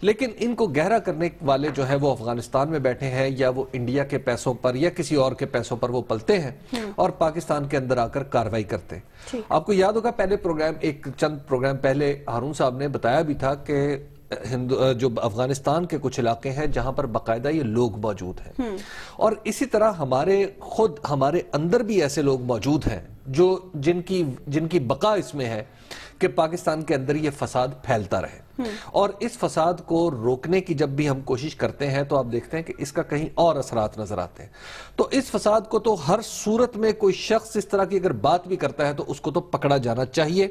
لیکن ان کو گہرا کرنے والے جو ہے وہ افغانستان میں بیٹھے ہیں یا وہ انڈیا کے پیسوں پر یا کسی اور کے پیسوں پر وہ پلتے ہیں اور پاکستان کے اندر آ کر کارروائی کرتے ہیں. آپ کو یاد ہوگا پہلے پروگرام ایک چند پروگرام پہلے ہارون صاحب نے بتایا بھی تھا کہ جو افغانستان کے کچھ علاقے ہیں جہاں پر باقاعدہ یہ لوگ موجود ہیں اور اسی طرح ہمارے اندر بھی ایسے لوگ موجود ہیں جو جن کی بقا اس میں ہے کہ پاکستان کے اندر یہ فساد پھیلتا رہے اور اس فساد کو روکنے کی جب بھی ہم کوشش کرتے ہیں تو آپ دیکھتے ہیں کہ اس کا کہیں اور اثرات نظر آتے ہیں. تو اس فساد کو تو ہر صورت میں کوئی شخص اس طرح کی اگر بات بھی کرتا ہے تو اس کو تو پکڑا جانا چاہیے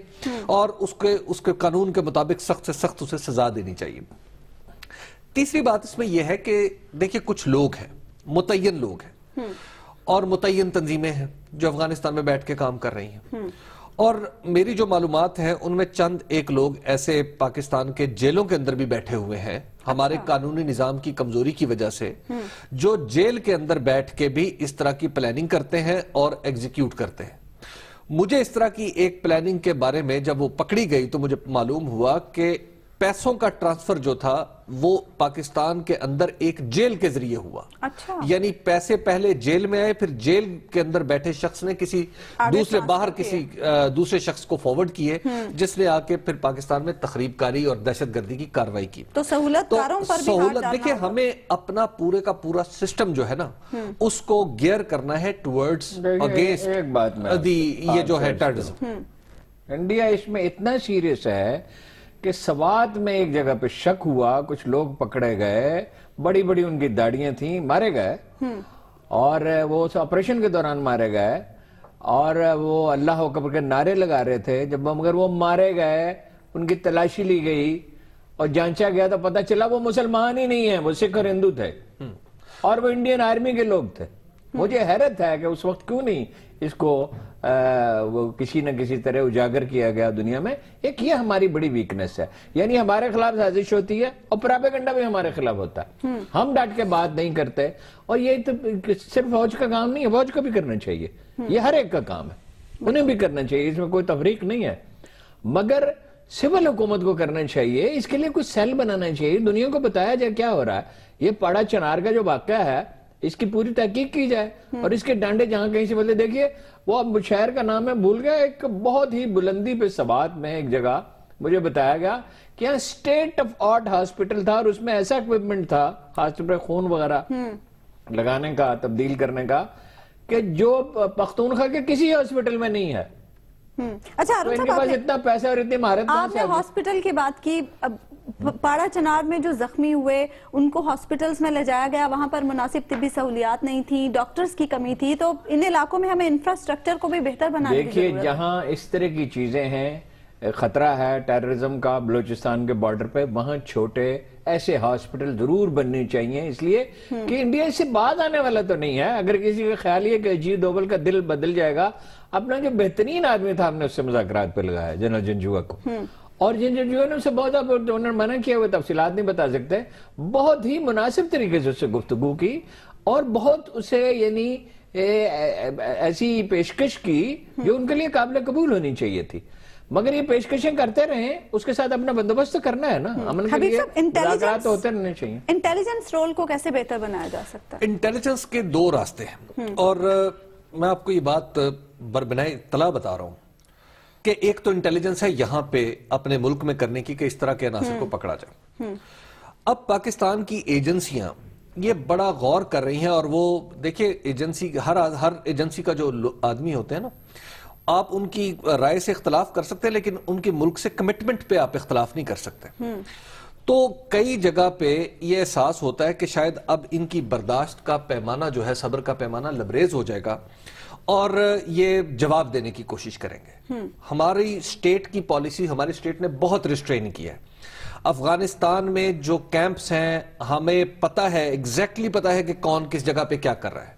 اور اس کے قانون کے مطابق سخت سے سخت اسے سزا دینی چاہیے. تیسری بات اس میں یہ ہے کہ دیکھیں کچھ لوگ ہیں، متعین لوگ ہیں اور متعین تنظیمیں ہیں جو افغانستان میں بیٹھ کے کام کر رہی ہیں اور میری جو معلومات ہیں ان میں چند ایک لوگ ایسے پاکستان کے جیلوں کے اندر بھی بیٹھے ہوئے ہیں ہمارے قانونی نظام کی کمزوری کی وجہ سے، جو جیل کے اندر بیٹھ کے بھی اس طرح کی پلاننگ کرتے ہیں اور ایگزیکیوٹ کرتے ہیں. مجھے اس طرح کی ایک پلاننگ کے بارے میں جب وہ پکڑی گئی تو مجھے معلوم ہوا کہ پیسوں کا ٹرانسفر جو تھا وہ پاکستان کے اندر ایک جیل کے ذریعے ہوا. یعنی پیسے پہلے جیل میں آئے، پھر جیل کے اندر بیٹھے شخص نے کسی دوسرے شخص کو فارورڈ کیے جس نے آ کے پھر پاکستان میں تخریب کاری اور دہشت گردی کی کارروائی کی. تو سہولت کاروں پر بھی ہاتھ ڈالنا دیکھیں ہمیں اپنا پورے کا پورا سسٹم جو ہے نا اس کو گیئر کرنا ہے ٹورڈز اگینسٹ یہ جو ہے ٹیررزم. انڈیا اس میں اتنا سیریس ہے کہ سوات میں ایک جگہ پہ شک ہوا، کچھ لوگ پکڑے گئے، بڑی بڑی ان کی داڑیاں تھیں، مارے گئے اور وہ آپریشن کے دوران مارے گئے اور وہ اللہ اکبر کے نعرے لگا رہے تھے. جب مگر وہ مارے گئے ان کی تلاشی لی گئی اور جانچا گیا تو پتہ چلا وہ مسلمان ہی نہیں ہیں، وہ سکھ اور ہندو تھے اور وہ انڈین آرمی کے لوگ تھے. مجھے حیرت ہے کہ اس وقت کیوں نہیں اس کو وہ کسی نہ کسی طرح اجاگر کیا گیا دنیا میں. ایک یہ ہماری بڑی ویکنس ہے، یعنی ہمارے خلاف سازش ہوتی ہے اور پراپیگنڈا بھی ہمارے خلاف ہوتا ہے، ہم ڈٹ کے بات نہیں کرتے. اور یہ تو صرف فوج کا کام نہیں ہے، فوج کو بھی کرنا چاہیے، یہ ہر ایک کا کام ہے، انہیں بھی کرنا چاہیے، اس میں کوئی تفریق نہیں ہے. مگر سول حکومت کو کرنا چاہیے، اس کے لیے کچھ سیل بنانا چاہیے، دنیا کو بتایا جائے کیا ہو رہا ہے. یہ پاڑا چنار کا جو واقعہ ہے اس کی پوری تحقیق کی جائے اور اس کے ڈانڈے جہاں کہیں سے بدلے. دیکھیے وہ اب شہر کا نام ہے بھول گیا، ایک بہت ہی بلندی پہ سوات میں ایک جگہ مجھے بتایا گیا کہ یہاں اسٹیٹ آف آرٹ ہاسپٹل تھا اور اس میں ایسا اکوپمنٹ تھا خاص طور پہ خون وغیرہ لگانے کا، تبدیل کرنے کا، کہ جو پختونخوا کے کسی ہاسپٹل میں نہیں ہے. اچھا تو ان کے پاس اتنا پیسہ اور اتنی مہارت آپ نے ہاسپٹل کی بات کی، پاڑا چنار میں جو زخمی ہوئے ان کو ہاسپٹلز میں لے جایا گیا، وہاں پر مناسب طبی سہولیات نہیں تھی، ڈاکٹرز کی کمی تھی. تو ان علاقوں میں ہمیں انفراسٹرکچر کو بھی بہتر بنانے کی ضرورت ہے. دیکھیے جہاں اس طرح کی چیزیں ہیں، خطرہ ہے ٹیررزم کا بلوچستان کے بارڈر پہ، وہاں چھوٹے ایسے ہاسپٹل ضرور بننے چاہیے، اس لیے کہ انڈیا اس سے بعد آنے والا تو نہیں ہے. اگر کسی کا خیال یہ کہ اجیت دوول کا دل بدل جائے گا، اپنا جو بہترین آدمی تھا ہم نے اس سے مذاکرات پہ لگایا، جنرل جنجوعہ کو، اور جنجوعہ نے اسے بہت انہوں نے منع کیا ہوئے، تفصیلات نہیں بتا سکتے، بہت ہی مناسب طریقے سے اس سے گفتگو کی اور بہت اسے یعنی ایسی پیشکش کی جو ان کے لیے قابل قبول ہونی چاہیے تھی. مگر یہ پیشکشیں کرتے رہیں، اس کے ساتھ اپنا بندوبست کرنا ہے نا، امن کے لیے مذاکرات ہوتے رہنے چاہیے. انٹیلیجنس رول کو کیسے بہتر بنایا جا سکتا ہے؟ انٹیلیجنس کے دو راستے ہیں اور میں آپ کو یہ بات بربنائے اطلاع بتا رہا ہوں کہ ایک تو انٹیلیجنس ہے یہاں پہ اپنے ملک میں کرنے کی کہ اس طرح کے عناصر کو پکڑا جائے. اب پاکستان کی ایجنسیاں یہ بڑا غور کر رہی ہیں اور وہ دیکھیں ایجنسی ہر ایجنسی کا جو آدمی ہوتے ہیں نا، آپ ان کی رائے سے اختلاف کر سکتے ہیں لیکن ان کے ملک سے کمٹمنٹ پہ آپ اختلاف نہیں کر سکتے. تو کئی جگہ پہ یہ احساس ہوتا ہے کہ شاید اب ان کی برداشت کا پیمانہ جو ہے، صبر کا پیمانہ لبریز ہو جائے گا اور یہ جواب دینے کی کوشش کریں گے. ہماری اسٹیٹ کی پالیسی، ہماری اسٹیٹ نے بہت ریسٹرین کیا ہے. افغانستان میں جو کیمپس ہیں ہمیں پتا ہے، ایگزیکٹلی پتا ہے کہ کون کس جگہ پہ کیا کر رہا ہے.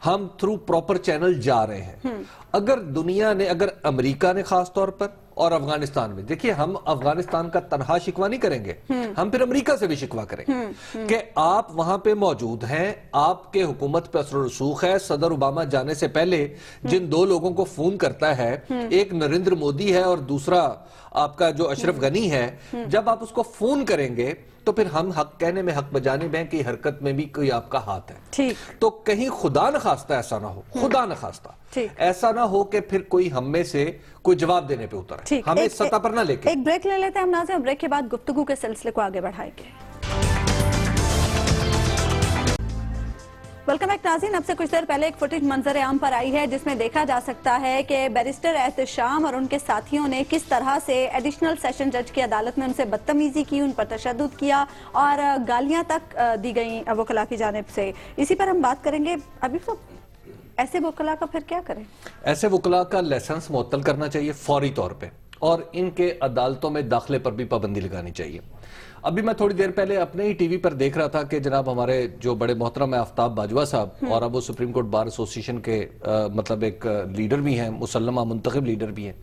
ہم تھرو پراپر چینل جا رہے ہیں. اگر دنیا نے، اگر امریکہ نے خاص طور پر اور افغانستان میں، دیکھیے ہم افغانستان کا تنہا شکوہ نہیں کریں گے، ہم پھر امریکہ سے بھی شکوہ کریں گے کہ آپ وہاں پہ موجود ہیں، آپ کے حکومت پہ اثر و رسوخ ہے. صدر اوباما جانے سے پہلے جن دو لوگوں کو فون کرتا ہے، ایک نریندر مودی ہے اور دوسرا آپ کا جو اشرف غنی ہے، جب آپ اس کو فون کریں گے تو پھر ہم حق کہنے میں حق بجانب ہیں کہ حرکت میں بھی کوئی آپ کا ہاتھ ہے. ٹھیک. تو کہیں خدا نخواستہ ایسا نہ ہو, خدا نخواستہ ایسا نہ ہو کہ پھر کوئی ہم میں سے کوئی جواب دینے پہ اتر ہے, ہمیں اس سطح پر نہ لے کے. ایک بریک لے لیتے ہیں ہم ناظرین, بریک کے بعد گفتگو کے سلسلے کو آگے بڑھائیں گے. ویلکم بیک ناظرین. اب سے کچھ دیر پہلے ایک فوٹیج منظر عام پر آئی ہے جس میں دیکھا جا سکتا ہے کہ بیرسٹر احتشام اور ان کے ساتھیوں نے کس طرح سے ایڈیشنل سیشن جج کی عدالت میں ان سے بدتمیزی کی, ان پر تشدد کیا اور گالیاں تک دی گئیں وکلاء کی جانب سے. اسی پر ہم بات کریں گے. ابھی تو ایسے وکلاء کا پھر کیا کریں؟ ایسے وکلاء کا لائسنس معطل کرنا چاہیے فوری طور پہ, اور ان کے عدالتوں میں داخلے پر بھی پابندی لگانی چاہیے. ابھی میں تھوڑی دیر پہلے اپنے ہی ٹی وی پر دیکھ رہا تھا کہ جناب ہمارے جو بڑے محترم آفتاب باجوہ صاحب, اور اب وہ سپریم کورٹ بار ایسوسی ایشن کے مطلب ایک لیڈر بھی ہیں, مسلمہ منتخب لیڈر بھی ہیں.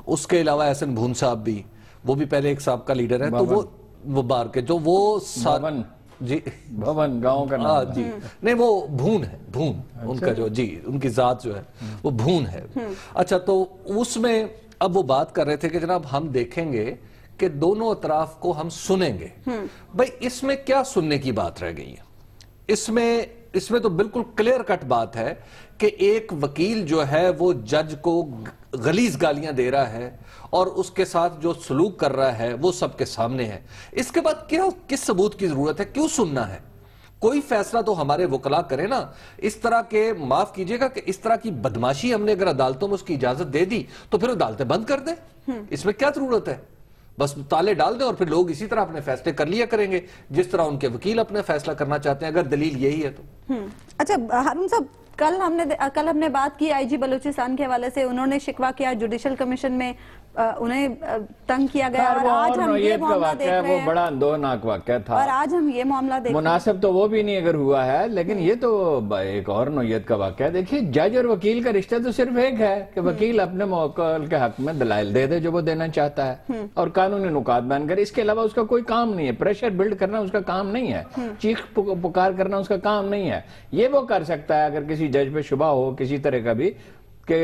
اس کے علاوہ احسن بھون صاحب بھی, وہ بھی پہلے ایک سابقہ لیڈر ہیں, تو وہ بار کے جو وہ جی بھون گاؤں کا نام جی نہیں وہ بھون ہے, بھون ان کا جو جی ان کی ذات جو ہے وہ بھون ہے. اچھا, تو اس میں اب وہ بات کر رہے تھے کہ جناب ہم دیکھیں گے کہ دونوں اطراف کو ہم سنیں گے. بھئی اس میں کیا سننے کی بات رہ گئی ہے؟ اس میں تو بالکل کلیئر کٹ بات ہے کہ ایک وکیل جو ہے وہ جج کو غلیظ گالیاں دے رہا ہے اور اس کے ساتھ جو سلوک کر رہا ہے وہ سب کے سامنے ہے. اس کے بعد کس ثبوت کی ضرورت ہے؟ کیوں سننا ہے؟ کوئی فیصلہ تو ہمارے وکلاء کریں نا. اس طرح کے, معاف کیجئے گا, کہ اس طرح کی بدماشی ہم نے اگر عدالتوں میں اس کی اجازت دے دی تو پھر عدالتیں بند کر دیں. اس میں کیا ضرورت ہے؟ بس تالے ڈال دیں اور پھر لوگ اسی طرح اپنے فیصلے کر لیا کریں گے جس طرح ان کے وکیل اپنے فیصلہ کرنا چاہتے ہیں, اگر دلیل یہی ہے تو. اچھا ہارون صاحب, کل ہم نے بات کی آئی جی بلوچستان کے حوالے سے, انہوں نے شکوہ کیا جوڈیشل کمیشن میں انہیں تنگ کیا گیا, اور آج ہم یہ معاملہ دیکھ رہے ہیں. وہ بڑا اندوناک واقعہ تھا, اور آج ہم یہ معاملہ دیکھ رہے ہیں. مناسب تو وہ بھی نہیں اگر ہوا ہے, لیکن یہ تو ایک اور نوعیت کا واقعہ ہے. دیکھیے, جج اور وکیل کا رشتہ تو صرف ایک ہے کہ وکیل اپنے موکل کے حق میں دلائل دے دے جو وہ دینا چاہتا ہے اور قانونی نکات بیان کرے. اس کے علاوہ اس کا کوئی کام نہیں ہے. پریشر بلڈ کرنا اس کا کام نہیں ہے, چیخ پکار کرنا اس کا کام نہیں ہے. یہ وہ کر سکتا ہے اگر کسی جج پہ شبہ ہو کسی طرح کا بھی کہ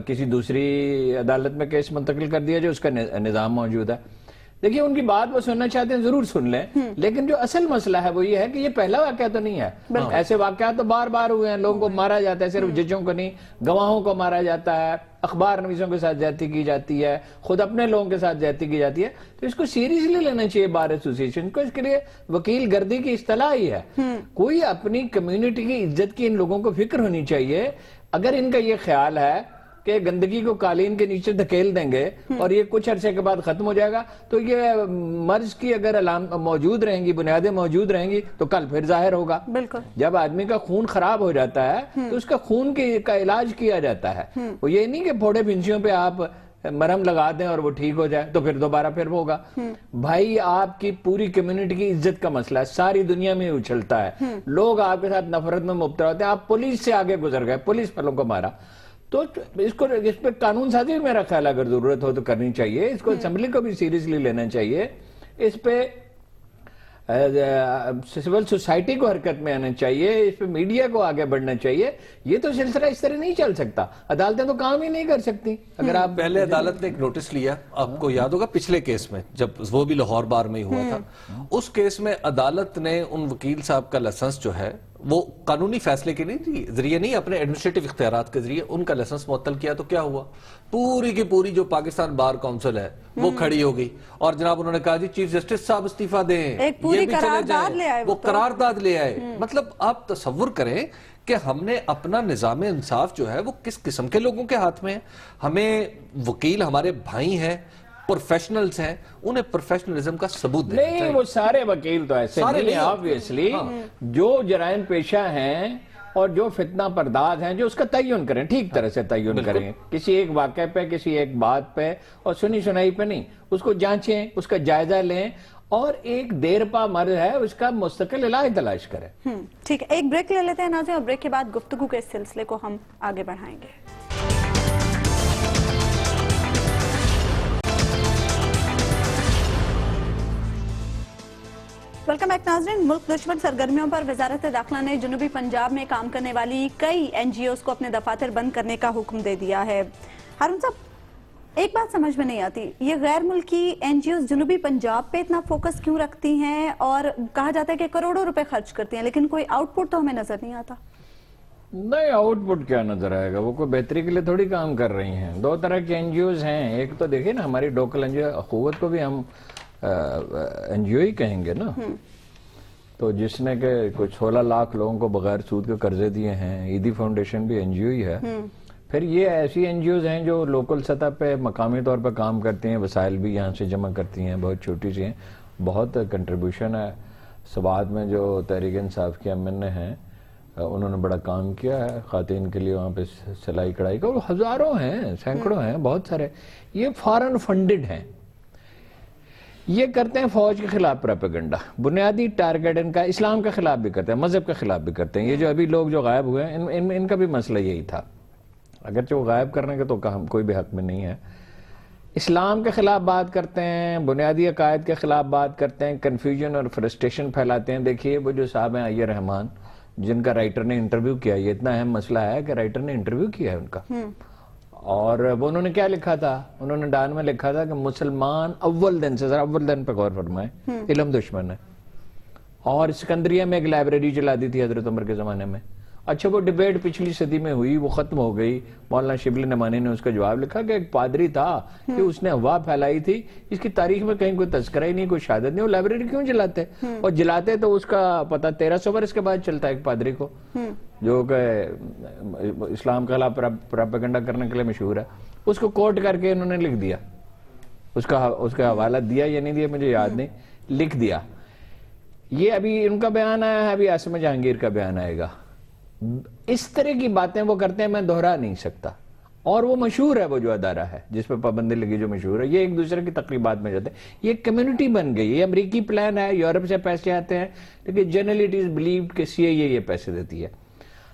کسی دوسری عدالت میں کیس منتقل کر دیا جو اس کا نظام موجود ہے. دیکھیے, ان کی بات وہ سننا چاہتے ہیں ضرور سن لیں, لیکن جو اصل مسئلہ ہے وہ یہ ہے کہ یہ پہلا واقعہ تو نہیں ہے. ایسے واقعات تو بار بار ہوئے ہیں, لوگوں کو مارا جاتا ہے, صرف ججوں کو نہیں, گواہوں کو مارا جاتا ہے, اخبار نویسوں کے ساتھ زیادتی کی جاتی ہے, خود اپنے لوگوں کے ساتھ زیادتی کی جاتی ہے. تو اس کو سیریسلی لینا چاہیے بار ایسوسی ایشن کو. اس کے لیے وکیل گردی کی اصطلاح ہی ہے. کوئی اپنی کمیونٹی کی عزت کی ان لوگوں کو فکر ہونی چاہیے. اگر ان کا یہ خیال ہے کہ گندگی کو قالین کے نیچے دھکیل دیں گے اور یہ کچھ عرصے کے بعد ختم ہو جائے گا, تو یہ مرض کی اگر علامت موجود رہیں گی, بنیادیں موجود رہیں گی, تو کل پھر ظاہر ہوگا. بالکل. جب آدمی کا خون خراب ہو جاتا ہے تو اس کا خون کا علاج کیا جاتا ہے. وہ یہ نہیں کہ پھوڑے پھنسیوں پہ آپ مرہم لگا دیں اور وہ ٹھیک ہو جائے تو پھر دوبارہ پھر ہوگا. بھائی, آپ کی پوری کمیونٹی کی عزت کا مسئلہ ہے, ساری دنیا میں اچھلتا ہے, لوگ آپ کے ساتھ نفرت میں مبتلا ہوتے ہیں. آپ پولیس سے آگے گزر گئے, پولیس والوں کو مارا, تو اس پہ قانون سازی میرا خیال اگر ضرورت ہو تو کرنی چاہیے. اس کو اسمبلی کو بھی سیریسلی لینا چاہیے. اس پہ سول سوسائٹی کو حرکت میں آنا چاہیے, اس پہ میڈیا کو آگے بڑھنا چاہیے. یہ تو سلسلہ اس طرح نہیں چل سکتا. عدالتیں تو کام ہی نہیں کر سکتی. اگر آپ پہلے عدالت نے ایک نوٹس لیا, آپ کو یاد ہوگا پچھلے کیس میں جب وہ بھی لاہور بار میں ہی ہوا تھا, اس کیس میں عدالت نے ان وکیل صاحب کا لائسنس جو ہے وہ قانونی فیصلے کے ذریعے نہیں, اپنے ایڈمنسٹریٹو اختیارات کے ذریعے ان کا لائسنس معطل کیا. تو کیا ہوا, پوری کی پوری جو پاکستان بار کونسل ہے وہ کھڑی ہو گئی اور جناب انہوں نے کہا جی چیف جسٹس صاحب استعفیٰ دیں, ایک پوری قرارداد لے آئے, وہ قرارداد لے آئے. مطلب آپ تصور کریں کہ ہم نے اپنا نظام انصاف جو ہے وہ کس قسم کے لوگوں کے ہاتھ میں ہے. ہمیں وکیل ہمارے بھائی ہیں, پروفیشنلز ہیں, انہیں پروفیشنلزم کا ثبوت دینا چاہیے. نہیں, وہ سارے وکیل تو ایسے نہیں, آبویسلی جو جرائم پیشہ ہیں اور جو فتنہ پرداز ہیں جو اس کا تعین کریں, ٹھیک طرح سے تعین کریں, کسی ایک واقعے پہ, کسی ایک بات پہ اور سنی سنائی پہ نہیں, اس کو جانچیں, اس کا جائزہ لیں اور ایک دیر پا مرض ہے اس کا مستقل علاج تلاش کریں. ٹھیک ہے, ایک بریک لے لیتے ہیں ناظرین, اور بریک کے بعد گفتگو کے اس سلسلے کو ہم آگے بڑھائیں گے. ویلکم بیک ناظرین. ملک دشمن سرگرمیوں پر وزارت داخلہ نے جنوبی پنجاب میں کام کرنے والی کئی این جی اوز کو اپنے دفاتر بند کرنے کا حکم دے دیا ہے. ہارون صاحب, ایک بات سمجھ میں نہیں آتی، یہ غیر ملکی این جی اوز جنوبی پنجاب پہ اتنا فوکس کیوں رکھتی ہیں اور کہا جاتا ہے کہ کروڑوں روپے خرچ کرتی ہیں لیکن کوئی آؤٹ پٹ تو ہمیں نظر نہیں آتا؟ نہیں، آؤٹ پٹ کیا نظر آئے گا؟ وہ کوئی بہتری کے لیے تھوڑی کام کر رہی ہیں. دو طرح کے این جی اوز ہیں. ایک تو دیکھیں نا، ہماری لوکل این جی او اخوت کو بھی ہم این جی او ہی کہیں گے نا. تو جس نے کہ کچھ 16 لاکھ لوگوں کو بغیر سود کے قرضے دیے ہیں. عیدی فاؤنڈیشن بھی این جی او ہی ہے. پھر یہ ایسی این جی اوز ہیں جو لوکل سطح پہ مقامی طور پہ کام کرتی ہیں، وسائل بھی یہاں سے جمع کرتی ہیں، بہت چھوٹی سی ہیں. بہت کنٹریبیوشن ہے. سوات میں جو تحریک انصاف کی ایم این اے ہیں، انہوں نے بڑا کام کیا ہے خواتین کے لیے وہاں پہ سلائی کڑھائی کا. ہزاروں ہیں، سینکڑوں ہیں، بہت سارے. یہ فارن فنڈڈ ہیں. یہ کرتے ہیں فوج کے خلاف پروپیگنڈا. بنیادی ٹارگٹ ان کا اسلام کے خلاف بھی کرتے ہیں، مذہب کے خلاف بھی کرتے ہیں. یہ جو ابھی لوگ جو غائب ہوئے ہیں، ان کا بھی مسئلہ یہی تھا. اگرچہ وہ غائب کرنے کے تو کوئی بھی حق میں نہیں ہے. اسلام کے خلاف بات کرتے ہیں، بنیادی عقائد کے خلاف بات کرتے ہیں، کنفیوژن اور فرسٹریشن پھیلاتے ہیں. دیکھیے وہ جو صاحب ہیں عیہ رحمان، جن کا رائٹر نے انٹرویو کیا، یہ اتنا اہم مسئلہ ہے کہ رائٹر نے انٹرویو کیا ہے ان کا. اور وہ انہوں نے کیا لکھا تھا؟ انہوں نے ڈان میں لکھا تھا کہ مسلمان اول دن سے، ذرا اول دن پہ غور فرمائیں، علم دشمن ہے. اور اسکندریہ میں ایک لائبریری چلا دی تھی حضرت عمر کے زمانے میں. اچھا، وہ ڈیبیٹ پچھلی صدی میں ہوئی، وہ ختم ہو گئی. مولانا شبلی نعمانی نے اس کا جواب لکھا کہ ایک پادری تھا کہ اس نے افواہ پھیلائی تھی، اس کی تاریخ میں کہیں کوئی تذکرہ ہی نہیں، کوئی شہادت نہیں. وہ لائبریری کیوں جلاتے؟ اور جلاتے تو اس کا پتہ 1300 برس کے بعد چلتا ہے ایک پادری کو، جو کہ اسلام کے خلاف پروپیگنڈا کرنے کے لیے مشہور ہے. اس کو کوٹ کر کے انہوں نے لکھ دیا. اس کا حوالہ دیا یا نہیں دیا مجھے یاد نہیں، لکھ دیا. یہ ابھی ان کا بیان آیا ہے، ابھی عاصمہ جہانگیر کا بیان آئے گا. اس طرح کی باتیں وہ کرتے ہیں، میں دہرا نہیں سکتا. اور وہ مشہور ہے، وہ جو ادارہ ہے جس پہ پابندی لگی، جو مشہور ہے. یہ ایک دوسرے کی تقریبات میں جاتے ہیں. یہ کمیونٹی بن گئی. یہ امریکی پلان ہے، یورپ سے پیسے آتے ہیں، لیکن جنرلی اٹ از بلیوڈ کہ سی آئی اے یہ پیسے دیتی ہے.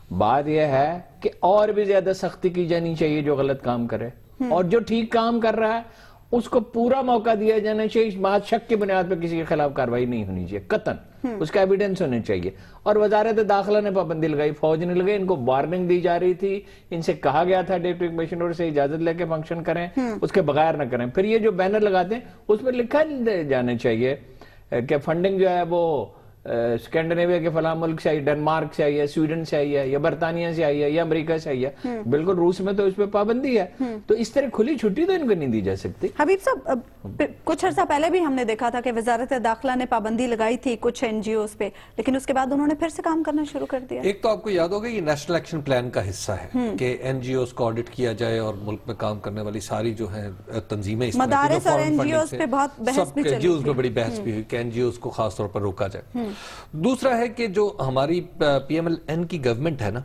بات یہ ہے کہ اور بھی زیادہ سختی کی جانی چاہیے جو غلط کام کرے، اور جو ٹھیک کام کر رہا ہے اس کو پورا موقع دیا جانا چاہیے. بات شک کی بنیاد پہ کسی کے خلاف کارروائی نہیں ہونی چاہیے قطعاً. اس کا ایویڈنس ہونا چاہیے. اور وزارت داخلہ نے پابندی لگائی، فوج نے لگائی. ان کو وارننگ دی جا رہی تھی، ان سے کہا گیا تھا ڈپٹی کمشنر سے اجازت لے کے فنکشن کریں، اس کے بغیر نہ کریں. پھر یہ جو بینر لگاتے ہیں اس میں لکھا جانا چاہیے کہ فنڈنگ جو ہے وہ اسکینڈینیویا کے فلاں ملک سے آئی، ڈنمارک سے آئی ہے، سویڈن سے آئی ہے، یا برطانیہ سے آئی ہے، یا امریکہ سے آئی ہے. بالکل روس میں تو اس پہ پابندی ہے. تو اس طرح کھلی چھٹی تو ان کو نہیں دی جا سکتی. حبیب صاحب، کچھ عرصہ پہلے بھی ہم نے دیکھا تھا کہ وزارت داخلہ نے پابندی لگائی تھی کچھ این جی اوز پہ، لیکن اس کے بعد انہوں نے پھر سے کام کرنا شروع کر دیا. ایک تو آپ کو یاد ہوگا یہ نیشنل ایکشن پلان کا حصہ ہے کہ این جی اوز کو آڈٹ کیا جائے اور ملک میں کام کرنے والی ساری جو ہیں تنظیمیں، مدارس اور این جی اوز پہ بہت بحث بھی چلی این جی اوز پہ بڑی بحث بھی ہوئی کہ این جی اوز کو خاص طور پر روکا جائے. دوسرا ہے کہ جو ہماری پی ایم ایل این کی گورنمنٹ ہے نا،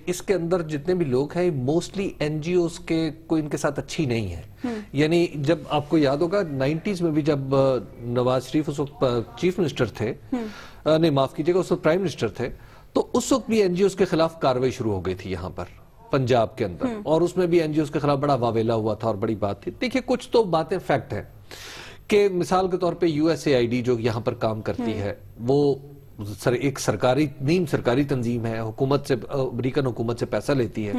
اس کے اندر جتنے بھی لوگ ہیں موسٹلی این جی اوز کے کوئی ان کے ساتھ اچھی نہیں ہے. یعنی جب آپ کو یاد ہوگا 90s میں بھی جب نواز شریف اس وقت چیف منسٹر تھے، نہیں معاف کیجیے گا، اس وقت پرائم منسٹر تھے، تو اس وقت بھی این جی اوز کے خلاف کارروائی شروع ہو گئی تھی یہاں پر پنجاب کے اندر. اور اس میں بھی این جی اوز کے خلاف بڑا واویلا ہوا تھا اور بڑی بات تھی. دیکھیے کچھ تو باتیں فیکٹ ہیں کہ مثال کے طور پہ U S A I D جو یہاں پر کام کرتی ہے، وہ ایک سرکاری نیم سرکاری تنظیم ہے، حکومت سے، امریکن حکومت سے پیسہ لیتی ہے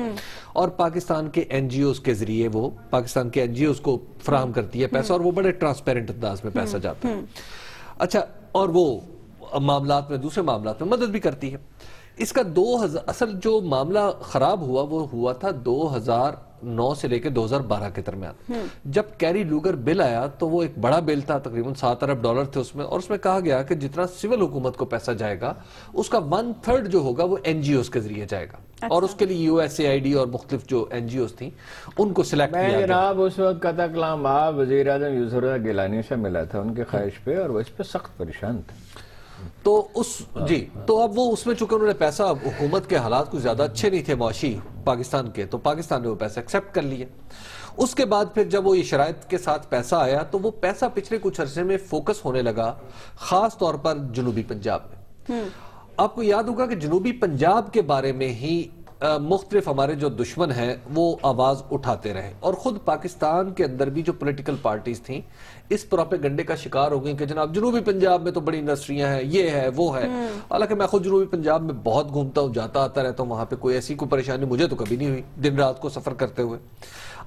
اور پاکستان کے این جی اوز کے ذریعے وہ پاکستان کے این جی اوز کو فراہم کرتی ہے پیسہ، اور وہ بڑے ٹرانسپیرنٹ انداز میں پیسہ جاتا ہے. اچھا، اور وہ معاملات میں، دوسرے معاملات میں مدد بھی کرتی ہے. اس کا اصل جو معاملہ خراب ہوا وہ ہوا تھا 2009 سے لے کے 2012 کے درمیان. جب کیری لوگر بل آیا تو وہ ایک بڑا بل تھا، تقریباً $7 ارب تھے اس میں، اور اس میں کہا گیا کہ جتنا سول حکومت کو پیسہ جائے گا اس کا 1/3 جو ہوگا وہ این جی اوز کے ذریعے جائے گا. اور اس کے لیے U S A I D اور مختلف جو این جی اوز تھیں ان کو سلیکٹ کیا گیا. میں جناب اس وقت قطع کلام وزیر اعظم یوسف رضا گیلانی سے ملا تھا ان کی خواہش پہ، اور وہ اس پہ سخت پریشان تھے. تو اب وہ اس میں چونکہ انہوں نے پیسہ، حکومت کے حالات کچھ زیادہ اچھے نہیں تھے معاشی پاکستان کے، تو پاکستان نے وہ پیسہ ایکسپٹ کر لیا. اس کے بعد پھر جب وہ یہ شرائط کے ساتھ پیسہ آیا تو وہ پیسہ پچھلے کچھ عرصے میں فوکس ہونے لگا خاص طور پر جنوبی پنجاب میں. آپ کو یاد ہوگا کہ جنوبی پنجاب کے بارے میں ہی مختلف ہمارے جو دشمن ہیں وہ آواز اٹھاتے رہے، اور خود پاکستان کے اندر بھی جو پولیٹیکل پارٹیز تھیں اس پروپیگنڈے کا شکار ہو گئی کہ جناب جنوبی پنجاب میں تو بڑی انڈسٹریاں ہیں، یہ ہے وہ ہے. حالانکہ میں خود جنوبی پنجاب میں بہت گھومتا ہوں، جاتا آتا رہتا ہوں، وہاں پہ کوئی ایسی کوئی پریشانی مجھے تو کبھی نہیں ہوئی دن رات کو سفر کرتے ہوئے.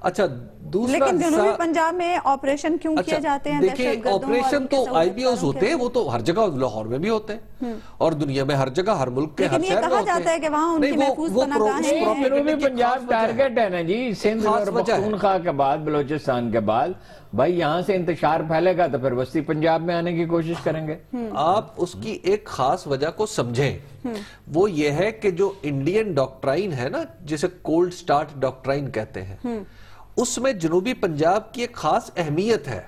اچھا دوسرا لیکن جنوبی حصہ پنجاب میں آپریشن کیوں کیے جاتے ہیں دیکھیں دہشت گردوں اور آپریشن ان کے تو سہولت آئی بی اوز کاروں کے ہوتے ہیں، لیے؟ وہ تو ہر جگہ لاہور میں بھی ہوتے ہیں اور دنیا میں ہر جگہ ہر ملک کے ہر لیکن یہ شہر میں کہا ہوتے جاتا ہے کہ وہاں ان کی محفوظ پناہگاہیں ہیں۔ جنوبی پنجاب ٹارگٹ ہے نا جی، سندھ اور پختونخوا کے بعد بلوچستان کے بعد، بھائی یہاں سے انتشار پھیلے گا تو پھر وسطی پنجاب میں آنے کی کوشش کریں گے۔ آپ اس کی ایک خاص وجہ کو سمجھیں، وہ یہ ہے کہ جو انڈین ڈاکٹرائن ہے نا، جسے کولڈ سٹارٹ ڈاکٹرائن کہتے ہیں، اس میں جنوبی پنجاب کی ایک خاص اہمیت ہے،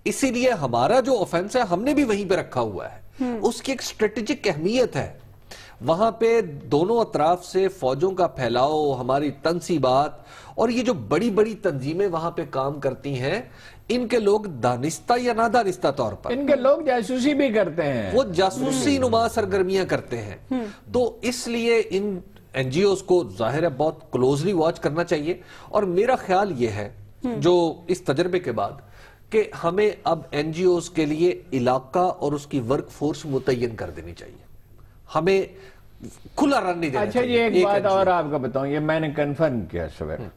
اسی لیے ہمارا جو آفینس ہے ہم نے بھی وہیں پہ رکھا ہوا ہے، اس کی ایک اسٹریٹجک اہمیت ہے۔ وہاں پہ دونوں اطراف سے فوجوں کا پھیلاؤ، ہماری تنصیبات اور یہ جو بڑی بڑی تنظیمیں وہاں پہ کام کرتی ہیں، ان کے لوگ دانستہ یا نادانستہ طور پر ان کے لوگ جاسوسی بھی کرتے ہیں، وہ جاسوسی نما سرگرمیاں کرتے ہیں، تو اس لیے ان این جی اوز کو ظاہر ہے بہت کلوزلی واچ کرنا چاہیے۔ اور میرا خیال یہ ہے جو اس تجربے کے بعد کہ ہمیں اب این جی اوز کے لیے علاقہ اور اس کی ورک فورس متعین کر دینی چاہیے، ہمیں کھلا رن نہیں دینا اچھا جی چاہیے۔ ایک بات اور آپ کو بتاؤں، یہ میں نے کنفرم کیا سویر،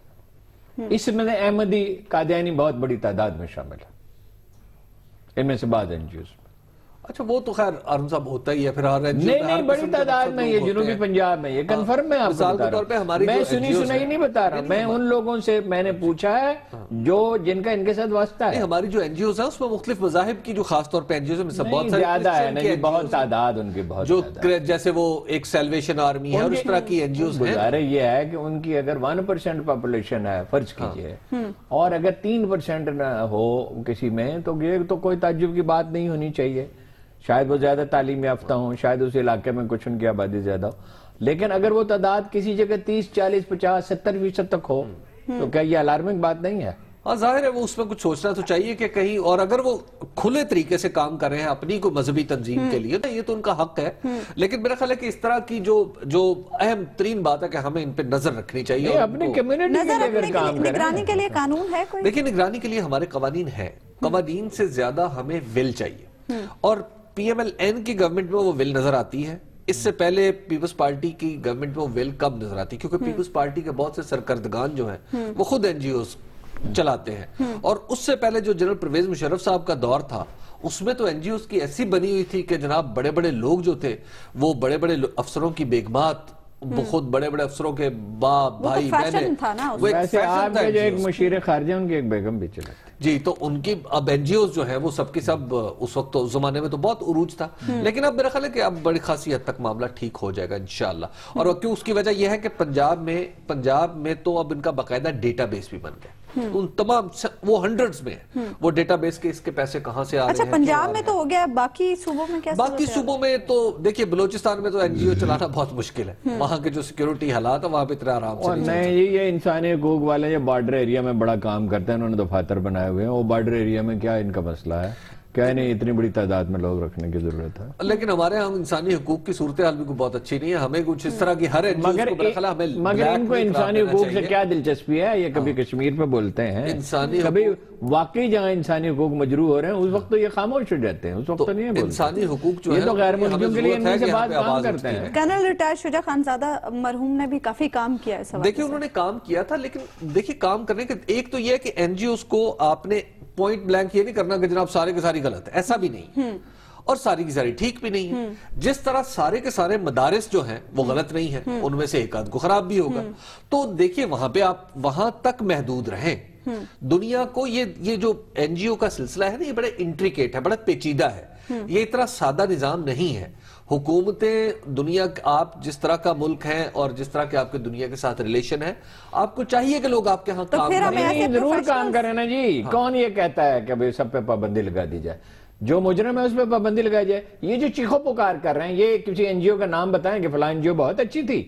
اس میں احمدی قادیانی بہت بڑی تعداد میں شامل ہے، ان میں سے بعض این جی اوز۔ اچھا وہ تو خیر ارن صاحب ہوتا ہی ہے، پھر ہر نہیں بڑی تعداد میں یہ جنوبی پنجاب میں، یہ کنفرم میں آپ کو بتا رہا ہوں، میں سنی سنائی نہیں بتا رہا، میں ان لوگوں سے میں نے پوچھا ہے جو جن کا ان کے ساتھ واسطہ ہے۔ ہماری جو این جی اوز ہیں اس میں مختلف مذاہب کی جو خاص طور پہ این جی اوز ہیں، بہت سارے زیادہ ہے نا جی، بہت تعداد ان کی بہت جو زیادہ، جیسے وہ ایک سیلویشن آرمی ہے اور اس طرح کی این جی اوز ہیں۔ گزارا یہ ہے کہ ان کی اگر 1% پاپولیشن ہے فرض کیجئے، اور اگر 3% نہ ہو کسی میں، تو یہ تو کوئی تعجب کی بات نہیں ہونی چاہیے، شاید وہ زیادہ تعلیم یافتہ ہوں، شاید اس علاقے میں کچھ ان کی آبادی زیادہ ہو، لیکن اگر وہ تعداد کسی جگہ 30 40 50 70% تک ہو تو کیا یہ الارمنگ بات نہیں ہے؟ ہاں ظاہر ہے وہ اس میں کچھ سوچنا تو چاہیے کہ کہیں، اور اگر وہ کھلے طریقے سے کام کر رہے ہیں اپنی کو مذہبی تنظیم کے لیے تو یہ تو ان کا حق ہے، لیکن میرا خیال ہے کہ اس طرح کی جو اہم ترین بات ہے کہ ہمیں ان پہ نظر رکھنی چاہیے اور اپنی کمیونٹی کے لیے اگر کام کریں۔ نگرانی کے لیے قانون ہے کوئی؟ دیکھیں نگرانی کے لیے ہمارے قوانین ہیں، قوانین سے زیادہ ہمیں ول چاہیے، اور پی ایم ایل این کی گورنمنٹ میں وہ ول نظر آتی ہے، اس سے پہلے پیپلز پارٹی کی گورنمنٹ میں وہ ول کم نظر آتی ہے، کیونکہ پیپلز پارٹی کے بہت سے سرکردگان جو ہیں وہ خود این جی اوز چلاتے ہیں، اور اس سے پہلے جو جنرل پرویز مشرف صاحب کا دور تھا اس میں تو این جی اوز کی ایسی بنی ہوئی تھی کہ جناب بڑے بڑے لوگ جو تھے وہ بڑے بڑے افسروں کی بیگمات، خود بڑے بڑے افسروں کے باپ بھائی بہنیں، وہ ایک ویسے فیشن آپ تھا کے جو NGOs ایک مشیر خارجہ ان کی ایک بیگم بھی چلاتی جی، تو ان کی اب این جی اوز جو ہیں وہ سب کے سب اس وقت اس زمانے میں تو بہت عروج تھا، لیکن اب میرا خیال ہے کہ اب بڑی خاصی حد تک معاملہ ٹھیک ہو جائے گا انشاءاللہ، اور کیوں اس کی وجہ یہ ہے کہ پنجاب میں تو اب ان کا باقاعدہ ڈیٹا بیس بھی بن گیا، ان تمام وہ ہنڈرڈز میں ہیں وہ ڈیٹا بیس کے، اس کے پیسے کہاں سے آ رہے ہیں۔ اچھا پنجاب میں تو ہو گیا، باقی صوبوں میں کیسے؟ باقی صوبوں میں تو دیکھیے بلوچستان میں تو این جی او چلانا بہت مشکل ہے، وہاں کے جو سیکیورٹی حالات ہیں وہاں پہ اتنا آرام سے اور نہیں، یہ انسانی حقوق والے یہ بارڈر ایریا میں بڑا کام کرتے ہیں، انہوں نے دفاتر بنائے ہوئے ہیں، وہ بارڈر ایریا میں کیا ان کا مسئلہ ہے؟ کیا نہیں اتنی بڑی تعداد میں لوگ رکھنے کی ضرورت ہے؟ لیکن ہمارے ہاں انسانی حقوق کی صورتحال بھی بہت اچھی نہیں ہے، ہمیں کچھ اس طرح کی ہر این جی اوز کو میرا خیال ہے ہمیں مگر ان کو انسانی حقوق سے کیا دلچسپی ہے؟ یہ کبھی کشمیر پہ بولتے ہیں، کبھی واقعی جہاں انسانی حقوق مجروح ہو رہے ہیں اس وقت تو یہ خاموش ہو جاتے ہیں، اس وقت تو نہیں بولتے۔ انسانی حقوق جو ہے یہ تو غیر ملکیوں کے لیے ان میں سے بات کام کرتے ہیں۔ کرنل ریٹائر شجاع خانزادہ مرحوم نے بھی کافی کام کیا ہے۔ دیکھیں انہوں نے کام کیا تھا، لیکن دیکھیں کام کرنے کے ایک تو یہ ہے کہ این جی اوز کو آپ نے پوائنٹ بلینک یہ نہیں کرنا کہ جناب سارے کے ساری غلط ہے، ایسا بھی نہیں، اور ساری کی ساری ٹھیک بھی نہیں ہے۔ جس طرح سارے کے سارے مدارس جو ہیں وہ غلط نہیں ہیں، ان میں سے ایک آدھ کو خراب بھی ہوگا، تو دیکھیے وہاں پہ آپ وہاں تک محدود رہیں۔ دنیا کو یہ جو این جی او کا سلسلہ ہے نا، یہ بڑے انٹریکیٹ ہے، بڑا پیچیدہ ہے، یہ اتنا سادہ نظام نہیں ہے۔ حکومتیں دنیا آپ جس طرح کا ملک ہیں اور جس طرح کے آپ کے دنیا کے ساتھ ریلیشن ہے، آپ کو چاہیے کہ لوگ آپ کے ہاں کام کریں، ضرور کام کریں نا جی۔ کون یہ کہتا ہے کہ بھئی سب پہ پابندی لگا دی جائے؟ جو مجرم ہے اس پہ پابندی لگائی جائے۔ یہ جو چیخو پکار کر رہے ہیں، یہ کسی این جی او کا نام بتائیں کہ فلاں این جی او بہت اچھی تھی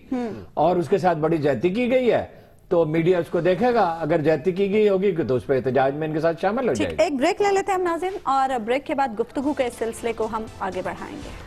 اور اس کے ساتھ بڑی زیادتی کی گئی ہے، تو میڈیا اس کو دیکھے گا، اگر زیادتی کی گئی ہوگی تو اس پہ احتجاج میں ان کے ساتھ شامل ہو جائے گا۔ ایک بریک لے لیتے ہیں ہم ناظرین، اور بریک کے بعد گفتگو کے اس سلسلے کو ہم آگے بڑھائیں گے۔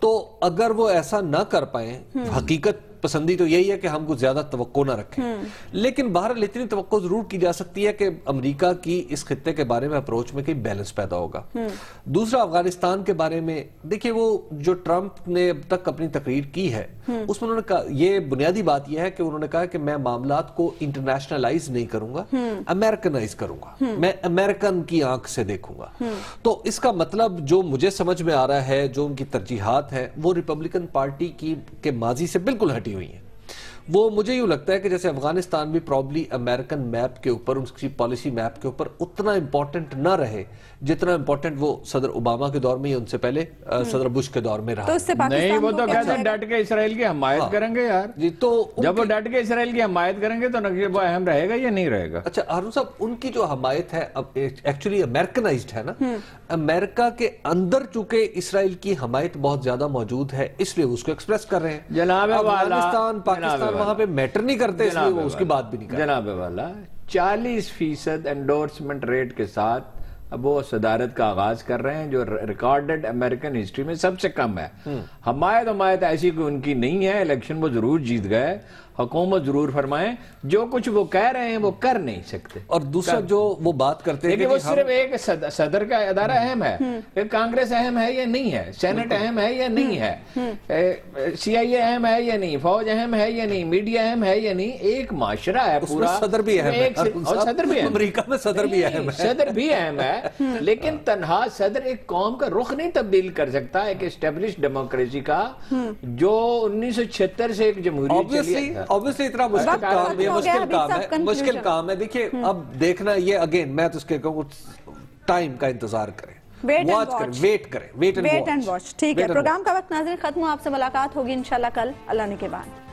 تو اگر وہ ایسا نہ کر پائیں، حقیقت پسندی تو یہی ہے کہ ہم کچھ زیادہ توقع نہ رکھیں، لیکن بہرحال اتنی توقع ضرور کی جا سکتی ہے کہ امریکا کی اس خطے کے بارے میں اپروچ میں کہیں بیلنس پیدا ہوگا۔ دوسرا افغانستان کے بارے میں دیکھیں، وہ جو ٹرمپ نے اب تک اپنی تقریر کی ہے اس میں انہوں نے کہا، یہ بنیادی بات یہ ہے کہ انہوں نے کہا کہ میں معاملات کو انٹرنیشنلائز نہیں کروں گا، امریکنائز کروں گا، میں امریکن کی آنکھ سے دیکھوں گا۔ تو اس کا مطلب جو مجھے سمجھ میں آ رہا ہے، جو ان کی ترجیحات ہیں وہ ریپبلکن پارٹی کی کے ماضی سے بالکل ہٹی ہوئی ہیں۔ وہ مجھے یوں لگتا ہے کہ جیسے افغانستان بھی پرابلی امریکن میپ کے اوپر، اس کی پالیسی میپ کے اوپر اتنا امپورٹنٹ نہ رہے جتنا امپورٹنٹ وہ صدر اوباما کے دور میں، ان سے پہلے صدر بش کے دور میں رہا۔ نہیں، وہ تو کہتے ہیں ڈٹ کے اسرائیل کی حمایت کریں گے یار جی، تو جب وہ ڈٹ کے اسرائیل کی حمایت کریں گے تو وہ اہم رہے گا یا نہیں رہے گا؟ اچھا ہارون صاحب، ان کی جو حمایت ہے اب ایکچولی امریکنائزڈ ہے نا، امریکہ کے اندر چونکہ اسرائیل کی حمایت بہت زیادہ موجود ہے، اس لیے اس کو ایکسپریس کر رہے ہیں۔ جناب افغانستان، پاکستان وہاں پہ میٹر نہیں کرتے، اس لیے وہ اس کی بات بھی نہیں کرتے۔ جناب والا 40% انڈورسمنٹ ریٹ کے ساتھ اب وہ صدارت کا آغاز کر رہے ہیں، جو ریکارڈڈ امریکن ہسٹری میں سب سے کم ہے۔ حمایت ایسی کوئی ان کی نہیں ہے، الیکشن وہ ضرور جیت گئے، حکومت ضرور فرمائیں، جو کچھ وہ کہہ رہے ہیں وہ کر نہیں سکتے۔ اور دوسرا جو وہ بات کرتے ہیں لیکن وہ صرف ایک صدر کا ادارہ اہم ہے، ایک کانگریس اہم ہے یا نہیں ہے، سینٹ اہم ہے یا نہیں ہے، سی آئی اے اہم ہے یا نہیں، فوج اہم ہے یا نہیں، میڈیا اہم ہے یا نہیں، ایک معاشرہ ہے پورا، صدر بھی اہم ہے، صدر بھی امریکہ میں صدر بھی اہم ہے، صدر بھی اہم ہے، لیکن تنہا صدر ایک قوم کا رخ نہیں تبدیل کر سکتا، ایک اسٹیبلش ڈیموکریسی کا جو 1976 سے ایک جمہوریت چلی ہے۔ obviously اتنا مشکل کام ہے۔ دیکھیے اب دیکھنا یہ اگین میں تو اس کے ٹائم کا انتظار کریں، ویٹ کریں، ویٹ اینڈ واچ۔ ٹھیک ہے، پروگرام کا وقت ناظرین ختم ہوا، آپ سے ملاقات ہوگی انشاءاللہ کل اللہ نے کے بعد۔